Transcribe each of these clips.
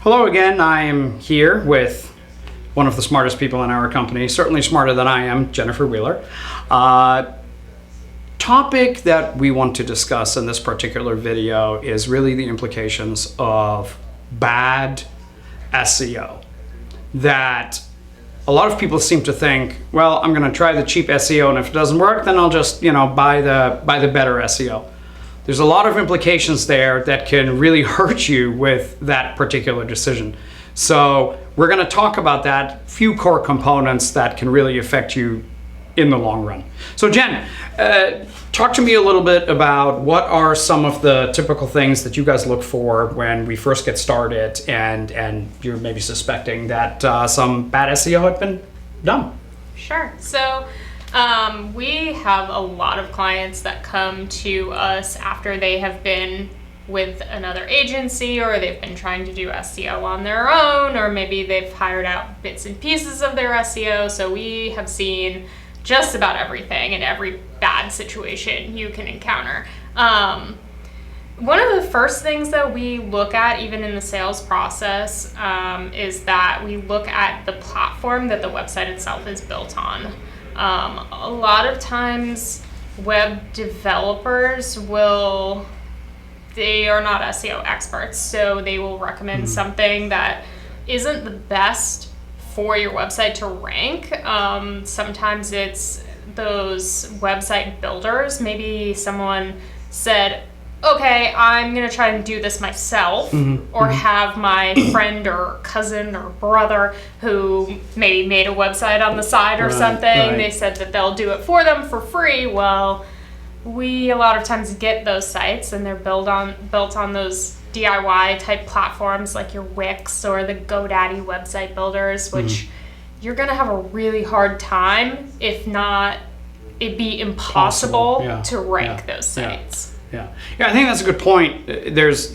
Hello again. I am here with one of the smartest people in our company, certainly smarter than I am, Jennifer Wheeler. Topic that we want to discuss in this particular video is really the implications of bad SEO. That a lot of people seem to think, well, I'm going to try the cheap SEO, and if it doesn't work, then I'll just, buy the better SEO. There's a lot of implications there that can really hurt you with that particular decision. So we're going to talk about that, few core components that can really affect you in the long run. So Jen, talk to me a little bit about what are some of the typical things that you guys look for when we first get started and you're maybe suspecting that some bad SEO had been done. Sure. So we have a lot of clients that come to us after they have been with another agency, or they've been trying to do SEO on their own, or maybe they've hired out bits and pieces of their SEO. So we have seen just about everything in every bad situation you can encounter. One of the first things that we look at, even in the sales process, is that we look at the platform that the website itself is built on. A lot of times web developers they are not SEO experts, so they will recommend something that isn't the best for your website to rank. Sometimes it's those website builders. Maybe someone said, okay, I'm going to try and do this myself, or have my friend or cousin or brother who maybe made a website on the side or something. Right. They said that they'll do it for them for free. Well, we a lot of times get those sites, and they're built on those DIY type platforms like your Wix or the GoDaddy website builders, which you're going to have a really hard time, if not it'd be impossible to rank those sites. Yeah, I think that's a good point. There's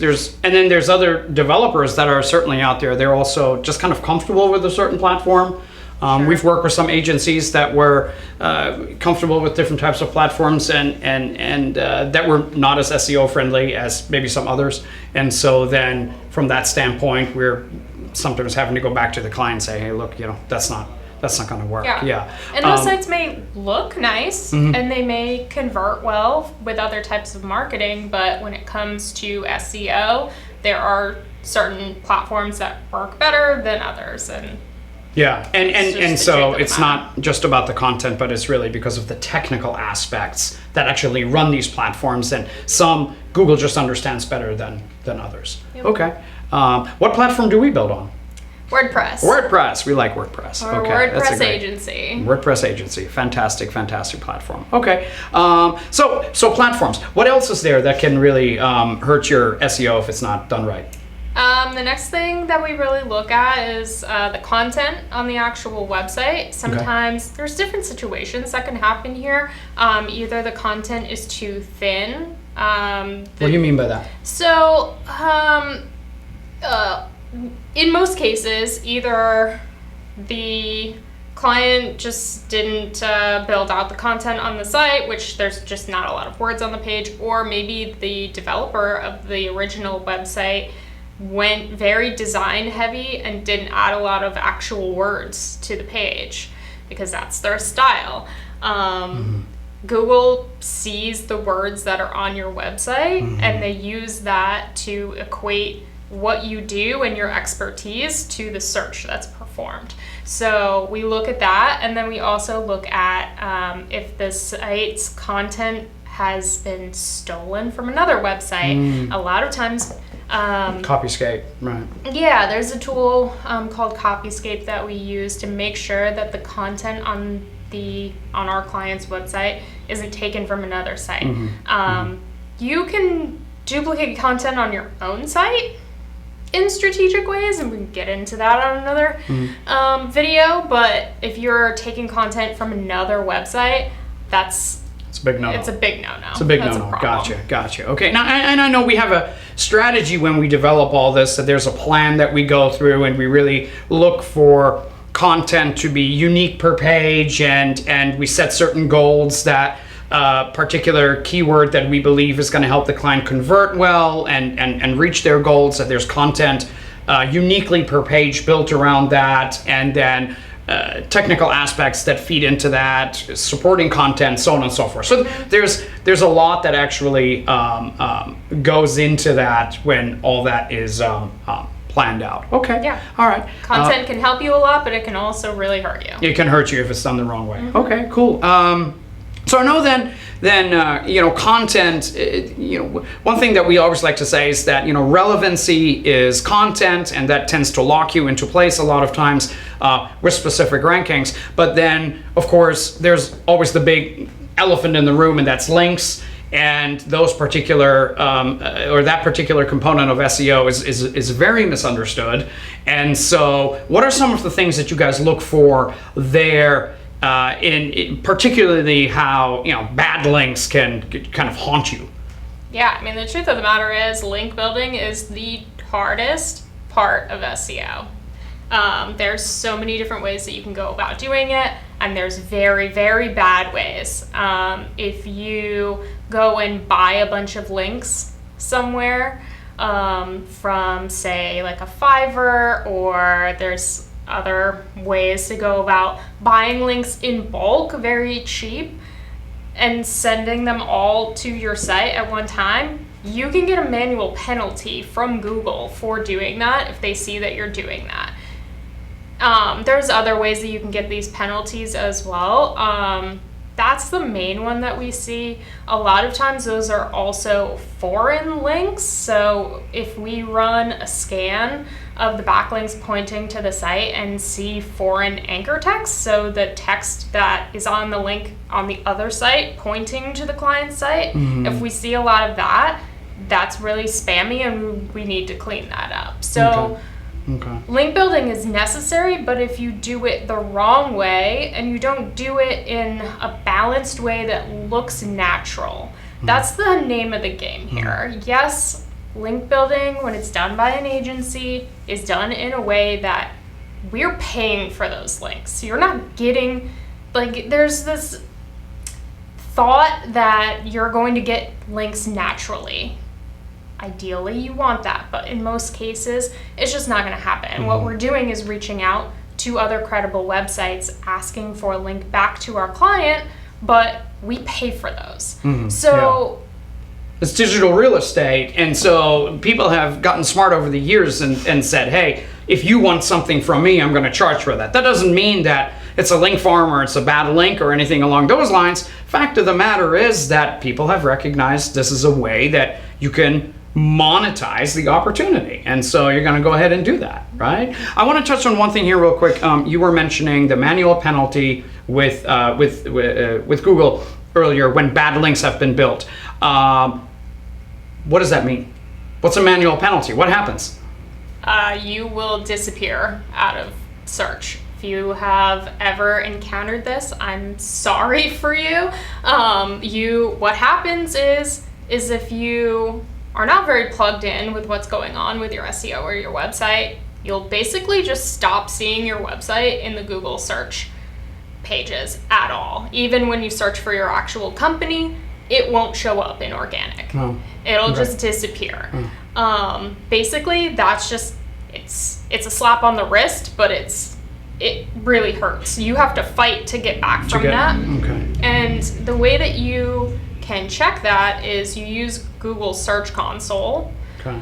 other developers that are certainly out there. They're also just kind of comfortable with a certain platform. Sure. We've worked with some agencies that were comfortable with different types of platforms and that were not as SEO friendly as maybe some others. And so then from that standpoint, we're sometimes having to go back to the client and say, hey, look, that's not going to work. Yeah. And those sites may look nice and they may convert well with other types of marketing, but when it comes to SEO, there are certain platforms that work better than others. And so it's not just about the content, but it's really because of the technical aspects that actually run these platforms, and some Google just understands better than others. Yep. Okay. What platform do we build on? WordPress. We like WordPress. Or WordPress agency. WordPress agency. Fantastic platform. Okay. So platforms. What else is there that can really hurt your SEO if it's not done right? The next thing that we really look at is the content on the actual website. Sometimes there's different situations that can happen here. Either the content is too thin. What do you mean by that? So, in most cases, either the client just didn't build out the content on the site, which there's just not a lot of words on the page, or maybe the developer of the original website went very design heavy and didn't add a lot of actual words to the page because that's their style. Google sees the words that are on your website and they use that to equate what you do and your expertise to the search that's performed. So we look at that, and then we also look at if the site's content has been stolen from another website. A lot of times Copyscape, right? Yeah, there's a tool called Copyscape that we use to make sure that the content on our client's website isn't taken from another site. You can duplicate content on your own site in strategic ways, and we can get into that on another video, but if you're taking content from another website, it's a big no-no. It's a big no-no. It's a big no-no. Gotcha. Okay. Now, and I know we have a strategy when we develop all this, that there's a plan that we go through, and we really look for content to be unique per page, and we set certain goals that particular keyword that we believe is going to help the client convert well and reach their goals, that there's content uniquely per page built around that, and then technical aspects that feed into that, supporting content, so on and so forth. So there's a lot that actually goes into that when all that is planned out. Okay. Yeah. All right. Content can help you a lot, but it can also really hurt you. It can hurt you if it's done the wrong way. Okay, cool. So I know then content, one thing that we always like to say is that, relevancy is content, and that tends to lock you into place a lot of times with specific rankings. But then, of course, there's always the big elephant in the room, and that's links. And those particular, or that particular component of SEO is very misunderstood. And so what are some of the things that you guys look for there? In particularly how bad links can kind of haunt you. Yeah, I mean, the truth of the matter is link building is the hardest part of SEO. There's so many different ways that you can go about doing it, and there's very, very bad ways. If you go and buy a bunch of links somewhere from, say, like a Fiverr, or there's other ways to go about buying links in bulk, very cheap, and sending them all to your site at one time, you can get a manual penalty from Google for doing that if they see that you're doing that. There's other ways that you can get these penalties as well. That's the main one that we see. A lot of times those are also foreign links. So if we run a scan of the backlinks pointing to the site and see foreign anchor text, so the text that is on the link on the other site pointing to the client site, if we see a lot of that, that's really spammy, and we need to clean that up. So link building is necessary, but if you do it the wrong way and you don't do it in a balanced way that looks natural, that's the name of the game here. Yes, link building, when it's done by an agency, is done in a way that we're paying for those links. So you're not getting, there's this thought that you're going to get links naturally. Ideally, you want that, but in most cases, it's just not going to happen. And what we're doing is reaching out to other credible websites, asking for a link back to our client, but we pay for those. It's digital real estate, and so people have gotten smart over the years and said, hey, if you want something from me, I'm going to charge for that. That doesn't mean that it's a link farm or it's a bad link or anything along those lines. Fact of the matter is that people have recognized this is a way that you can monetize the opportunity, and so you're going to go ahead and do that, right? I want to touch on one thing here real quick. You were mentioning the manual penalty with Google earlier when bad links have been built. What does that mean? What's a manual penalty? What happens? You will disappear out of search. If you have ever encountered this, I'm sorry for you. What happens is if you are not very plugged in with what's going on with your SEO or your website, you'll basically just stop seeing your website in the Google search pages at all. Even when you search for your actual company, it won't show up in organic. It'll just disappear. Basically, that's just, it's a slap on the wrist, but it really hurts. You have to fight to get back from that. And the way that you can check that is you use Google Search Console,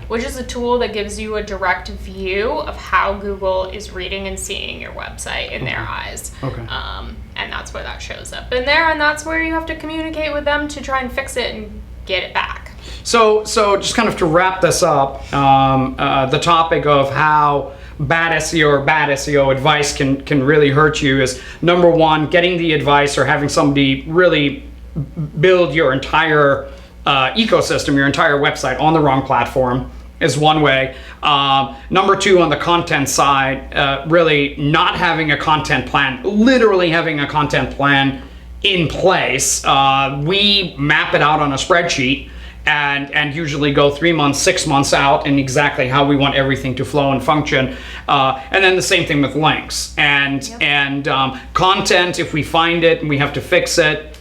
which is a tool that gives you a direct view of how Google is reading and seeing your website in their eyes. And that's where that shows up in there, and that's where you have to communicate with them to try and fix it and get it back. So just kind of to wrap this up, the topic of how bad SEO or bad SEO advice can really hurt you is, number one, getting the advice or having somebody really build your entire ecosystem, your entire website on the wrong platform is one way. Number two, on the content side, really not having a content plan, literally having a content plan in place. We map it out on a spreadsheet and usually go 3 months, 6 months out in exactly how we want everything to flow and function. And then the same thing with links and content. If we find it and we have to fix it,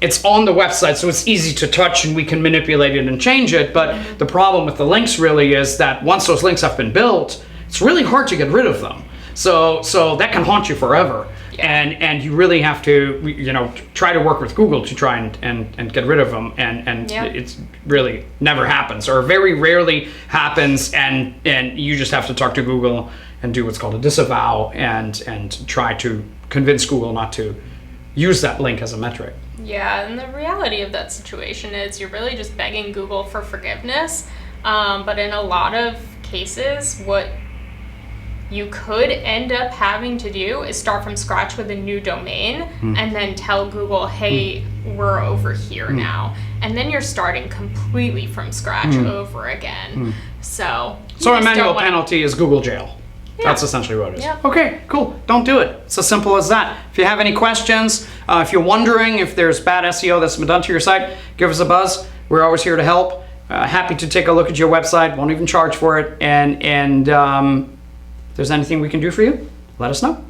it's on the website, so it's easy to touch and we can manipulate it and change it. But the problem with the links really is that once those links have been built, it's really hard to get rid of them. So that can haunt you forever. Yeah. And you really have to, try to work with Google to try and get rid of them. And it's really never happens, or very rarely happens. And you just have to talk to Google and do what's called a disavow and try to convince Google not to use that link as a metric. Yeah, and the reality of that situation is you're really just begging Google for forgiveness. But in a lot of cases, what you could end up having to do is start from scratch with a new domain and then tell Google, hey, we're over here now. And then you're starting completely from scratch over again. So a manual penalty is Google jail. Yeah. That's essentially what it is. Yeah. Okay, cool. Don't do it. It's as simple as that. If you have any questions, if you're wondering if there's bad SEO that's been done to your site, give us a buzz. We're always here to help. Happy to take a look at your website. Won't even charge for it. And if there's anything we can do for you, let us know.